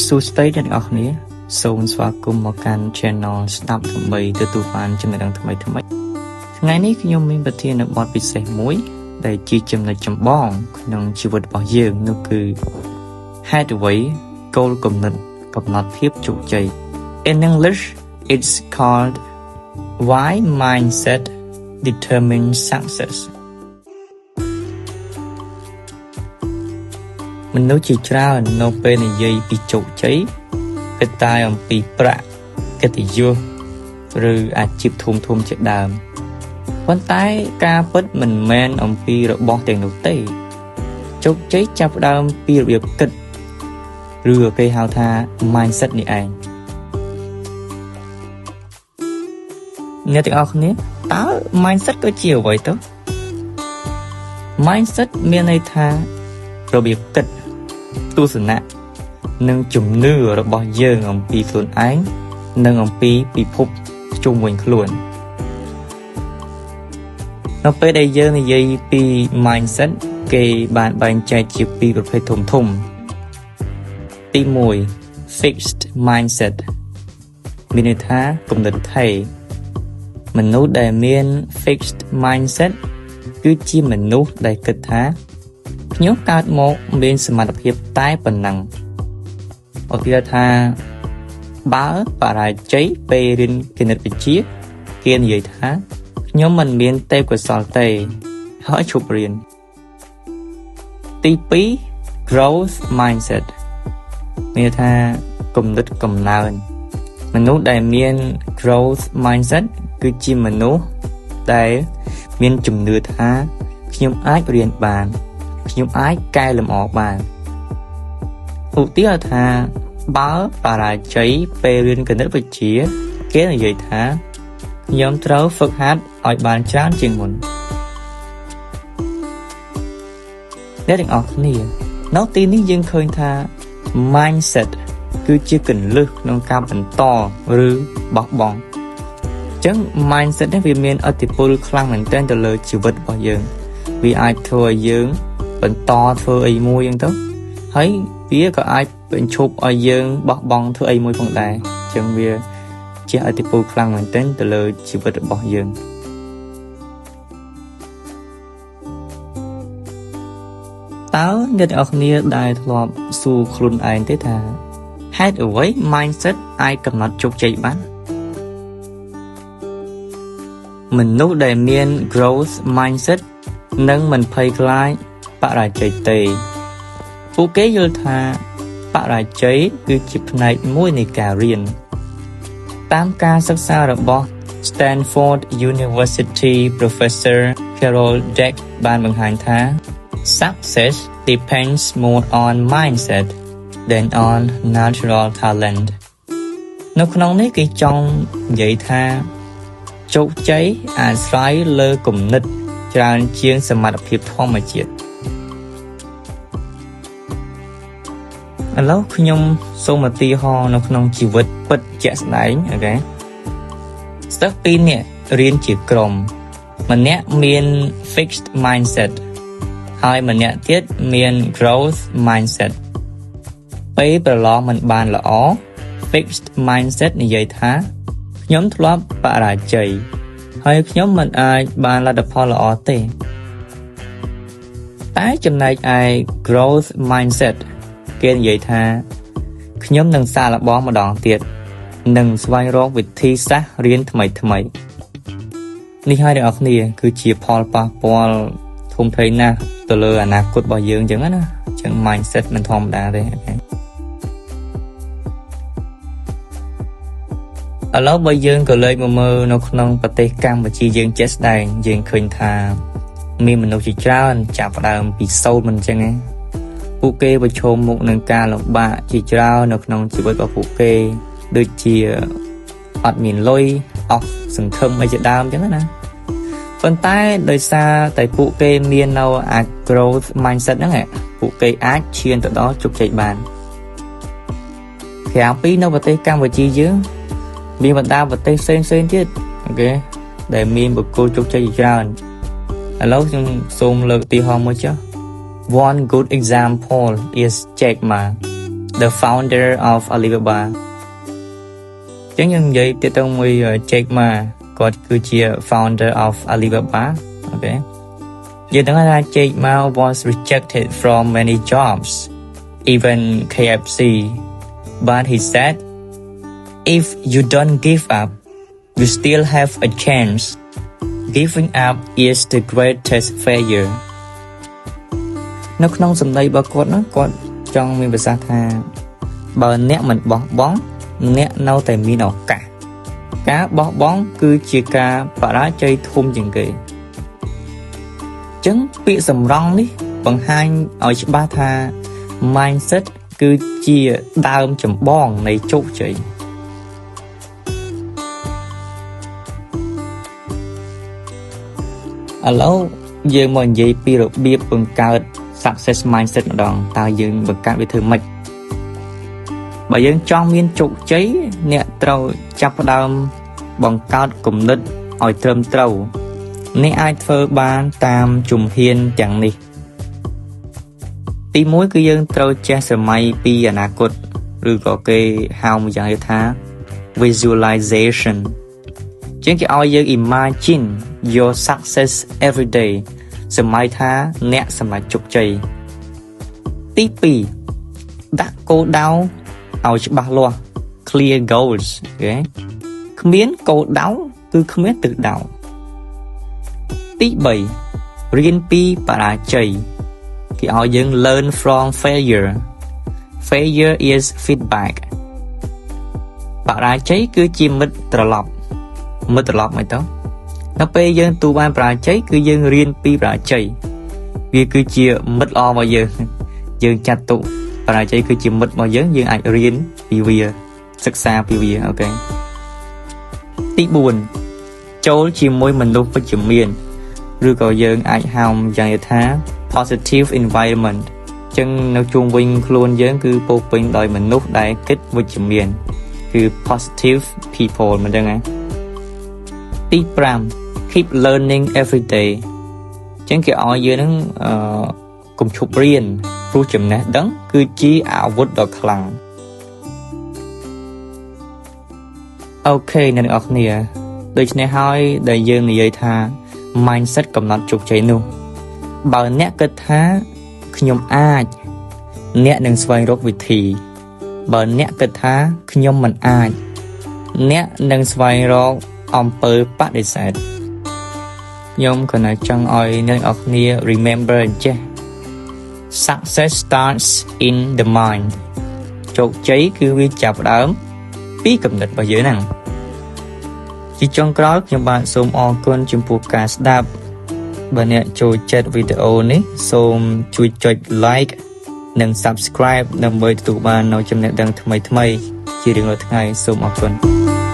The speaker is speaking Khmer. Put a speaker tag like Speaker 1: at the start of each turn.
Speaker 1: សួស្តីអ្នកទាំងអស់គ្នាសូមស្វាគមន៍មកកាន់ Channel ស្ដាប់ថ្មីទទួលបានចំណេះដឹងថ្មីថ្ងៃនេះខ្ញុំមានប្រធានបទពិសេសមួយដែលជាចំណុចចម្បងក្នុងជីវិតរបស់យើងនោះគឺហេតុអ្វីគោលគំនិតកំណត់ភាពជោគជ័យ In English it's called why mindset determines success មនុស្សជាច្រើននៅពេលនិយាយពីជោគជ័យគិតតែអំពីប្រាក់កិត្តិយសឬអាជីពធំៗជាដើមប៉ុន្តែការពិតមិនមែនអំពីរបស់ទាំងនោះទេជោគជ័យចាប់ផ្ដើមពីរបៀបគិតឬគេហៅថា mindset នេះឯងអ្នកទាំងអស់គ្នាតើ mindset គឺជាអ្វីទៅ mindset មានន័យថារបៀបគិតទស្សនៈនិងជំនឿរបស់យើងអំពីខ្លួនឯងនិងអំពីពិភពជុំវិញខ្លួននៅពេលដែលយើងនិយាយពី mindset គេបានបែងចែកជាពីរប្រភេទធំទី1 fixed mindset មានន័យថាគំនិតថេរមនុស្សដែលមាន fixed mindset គឺជាមនុស្សដែលគិតថាខ្ញុំកើតមកមានសមត្ថភាពតែប៉ុណ្ណឹងឧទាហរណ៍ថាបើបរាជ័យពេលរៀនគណិតវិទ្យាគេនិយាយថាខ្ញុំមិនមានទេពកោសល្យទេហើយឈប់រៀនទី2 growth mindset មានថាគំនិតកំណើនមនុស្សដែលមាន growth mindset គឺជាមនុស្សដែលមានជំនឿថាខ្ញុំអាចរៀនបានខ្ញុំអាចកែលម្អបានឧទាហរណ៍ថាបើបរាជ័យពេលរៀនគណិតវិទ្យាគេនិយាយថាខ្ញុំត្រូវហ្វឹកហាត់ឲ្យបានច្រើនជាងមុនអ្នកទាំងអស់គ្នានៅទីនេះយើងឃើញថា mindset គឺជាគន្លឹះក្នុងការបន្តឬបោះបង់អញ្ចឹង mindset នេះវាមានឥទ្ធិពលខ្លាំងមែនទែនទៅលើជីវិតរបស់យើងវាអាចធ្វើឲ្យយើងបន្តធ្វើអីមួយអញ្ចឹងទៅហើយវាក៏អាចបញ្ឈប់ឲ្យយើងបោះបង់ធ្វើអីមួយផងដែរអញ្ចឹងវាជាឥទ្ធិពលខ្លាំងមែនទែនទៅលើជីវិតរបស់យើងតើអ្នកទាំងអស់គ្នាដែលធ្លាប់សួរខ្លួនឯងទេថាហេតុអ្វី mindset អាចកំណត់ជោគជ័យបានមនុស្សដែលមាន growth mindset នឹងមិនភ័យខ្លាចបរាជ័យទេពួកគេយល់ថាបរាជ័យគឺជាផ្នែកមួយនៃការរៀនតាមការសិក្សារបស់ Stanford University Professor Carol Dweck បានបង្ហាញថា Success depends more on mindset than on natural talent នៅក្នុងនេះគេចង់និយាយថាជោគជ័យអាស្រ័យលើគំនិតច្រើនជាងសមត្ថភាពធម្មជាតិឥឡូវខ្ញុំសូមឧទាហរណ៍នៅក្នុងជីវិតពិតជាក់ស្ដែងអូខេសិស្សពីរនាក់រៀនជាក្រុមម្នាក់មាន fixed mindset ហើយម្នាក់ទៀតមាន growth mindset ពេលប្រឡងមិនបានល្អ fixed mindset និយាយថាខ្ញុំធ្លាប់បរាជ័យហើយខ្ញុំមិនអាចបានលទ្ធផលល្អទេតែចំណែកឯ growth mindset គេនិយាយថាខ្ញុំនឹងសាកល្បងម្ដងទៀតនិងស្វែងរកវិធីសាស្ត្ររៀនថ្មីនេះហើយអ្នកនរគ្នាគឺជាផលប៉ះពាល់ធំធេងណាស់ទៅលើអនាគតរបស់យើងអញ្ចឹងណាអញ្ចឹង mindset មិនធម្មតាទេឥឡូវបើយើងក៏លើកមកមើលនៅក្នុងប្រទេសកម្ពុជាយើងជាក់ស្ដែងយើងឃើញថាមានមនុស្សជាច្រើនចាប់ផ្ដើមពីសូន្យមិនអញ្ចឹងទេពួកគេប្រឈមមុខនឹងការលំបាកជាច្រើននៅក្នុងជីវិតរបស់ពួកគេដូចជាអត់មានលុយអស់សង្ឃឹមអីជាដើមអញ្ចឹងណាប៉ុន្តែដោយសារតែពួកគេមាននៅអា growth mindset ហ្នឹងពួកគេអាចឈានទៅដល់ជោគជ័យបានក្រៅពីនៅប្រទេសកម្ពុជាយើងមានបណ្ដាប្រទេសផ្សេងទៀតអូខេដែលមានបុគ្គលជោគជ័យជាច្រើនឥឡូវខ្ញុំសូមលើកឧទាហរណ៍មួយចុះ One good example is Jack Ma the founder of Alibaba ចឹងយើងនិយាយទៅមួយ Jack Ma គាត់គឺជា founder of Alibaba អូខេយើងដឹងថា Jack Ma was rejected from many jobs even KFC but he said if you don't give up you still have a chance giving up is the greatest failure នៅក្នុងសម្ដីរបស់គាត់ណាគាត់ចង់មានប្រសាសន៍ថាបើអ្នកមិនបោះបង់អ្នកនៅតែមានឱកាសការបោះបង់គឺជាការបរាជ័យធំជាងគេអញ្ចឹងពាក្យសម្រង់នេះបង្ហាញឲ្យច្បាស់ថា mindset គឺជាដើមចម្បងនៃជោគជ័យឥឡូវយើងមកនិយាយពីរបៀបបង្កើត success mindset ម្ដងតើយើងបង្កើតវាធ្វើម៉េចបើយើងចង់មានជោគជ័យអ្នកត្រូវចាប់ផ្ដើមបង្កើតគំនិតឲ្យត្រឹមត្រូវអ្នកអាចធ្វើបានតាមជំហានទាំងនេះទី1គឺយើងត្រូវចេះស្រមៃពីអនាគតឬក៏គេហៅមួយយ៉ាងថា visualization ជាងគេឲ្យយើង imagine your success every day សម័យថាអ្នកសម្រេចជោគជ័យទី2ដាក់គោលដៅឲ្យច្បាស់លាស់ clear goals អូខេគ្មានគោលដៅគឺគ្មានទិសដៅទី3រៀនពីបរាជ័យគេឲ្យយើង learn from failure is feedback បរាជ័យគឺជាមិត្តត្រឡប់មិនទៅនៅពេលយើងទូបានបរាជ័យគឺយើងរៀនពីបរាជ័យវាគឺជាមិត្តល្អរបស់យើងចាត់ទុកបរាជ័យគឺជាមិត្តរបស់យើងអាចរៀនពីវាសិក្សាពីវាអូខេទី4ចូលជាមួយមនុស្សវិជ្ជមានឬក៏យើងអាចហៅយ៉ាងថា positive environment ចឹងនៅជុំវិញខ្លួនយើងគឺពោរពេញដោយមនុស្សដែលគិតវិជ្ជមានគឺ positive people មិនដឹងណាទី5 keep learning every day ចឹងគេឲ្យយើងនឹងកុំឈប់រៀនព្រោះចំណេះដឹងគឺជាអាវុធដ៏ខ្លាំងអូខេអ្នកនរអគ្នាដូច្នេះហើយដែលយើងនិយាយថា mindset កំណត់ជោគជ័យនោះបើអ្នកគិតថាខ្ញុំអាចអ្នកនឹងស្វែងរកវិធីបើអ្នកគិតថាខ្ញុំមិនអាចអ្នកនឹងស្វែងរកអំពើបដិសេធខ្ញុំគណៈចង់ឲ្យអ្នកនរគ្នា remember ចេះ success starts in the mind ជោគជ័យគឺវាចាប់ផ្ដើមពីគំនិតរបស់យើងហ្នឹងជាចុងក្រោយខ្ញុំបាទសូមអរគុណចំពោះការស្ដាប់បើអ្នកចូលចិត្តវីដេអូនេះសូមជួយចុច like និង subscribe ដើម្បីទទួលបាននូវចំណេះដឹងថ្មីៗជារៀងរាល់ថ្ងៃសូមអរគុណ